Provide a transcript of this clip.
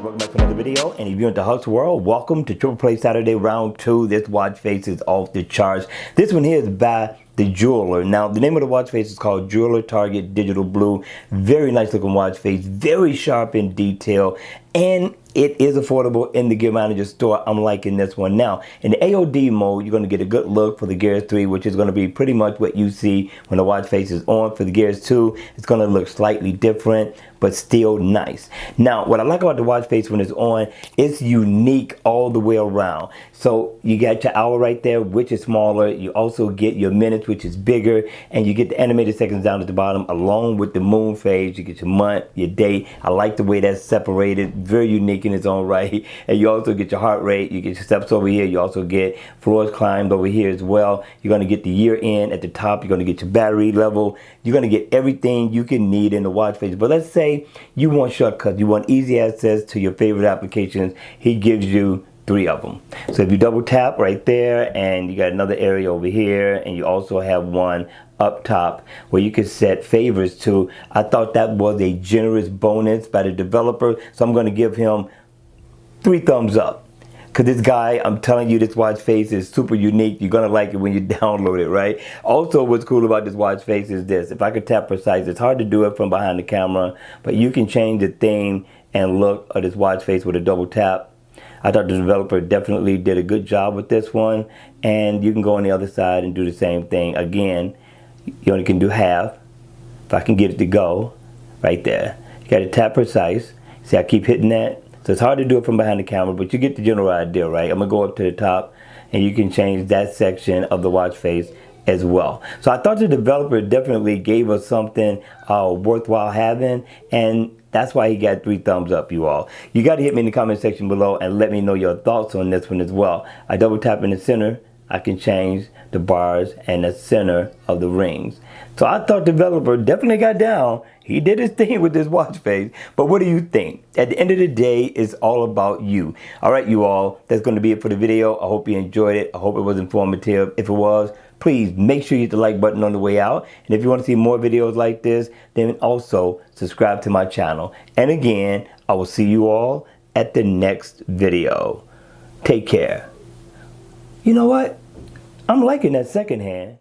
welcome back to another video. And if you're into Hux World, welcome to Triple Play Saturday Round 2. This watch face is off the charts. This one here is by the Jeweler. Now, the name of the watch face is called Jeweler Target Digital Blue. Very nice looking watch face, very sharp in detail, and it is affordable in the Gear Manager store. I'm liking this one. Now, in the AOD mode, you're going to get a good look for the Gears 3, which is going to be pretty much what you see when the watch face is on. For the Gears 2, it's going to look slightly different, but still nice. Now, what I like about the watch face when it's on, it's unique all the way around. So you got your hour right there, which is smaller. You also get your minutes, which is bigger, and you get the animated seconds down at the bottom, along with the moon phase. You get your month, your day. I like the way that's separated. Very unique in its own right. And you also get your heart rate. You get your steps over here. You also get floors climbed over here as well. You're going to get the year end at the top. You're going to get your battery level. You're going to get everything you can need in the watch face. But let's say you want shortcuts. You want easy access to your favorite applications. He gives you 3 of them. So if you double tap right there, and you got another area over here, and you also have one up top where you can set favorites to. I thought that was a generous bonus by the developer, so I'm going to give him 3 thumbs up. Because this guy, I'm telling you, this watch face is super unique. You're going to like it when you download it, right? Also, what's cool about this watch face is this. If I could tap precise, it's hard to do it from behind the camera, but you can change the theme and look of this watch face with a double tap. I thought the developer definitely did a good job with this one. And you can go on the other side and do the same thing. Again, you only can do half. If I can get it to go, right there. You got to tap precise. See, I keep hitting that. So it's hard to do it from behind the camera, but you get the general idea, right? I'm going to go up to the top, and you can change that section of the watch face as well. So I thought the developer definitely gave us something worthwhile having, and that's why he got 3 thumbs up, you all. You got to hit me in the comment section below and let me know your thoughts on this one as well. I double tap in the center. I can change the bars and the center of the rings. So I thought the developer definitely got down. He did his thing with this watch face. But what do you think? At the end of the day, it's all about you. All right, you all. That's going to be it for the video. I hope you enjoyed it. I hope it was informative. If it was, please make sure you hit the like button on the way out. And if you want to see more videos like this, then also subscribe to my channel. And again, I will see you all at the next video. Take care. You know what? I'm liking that second hand.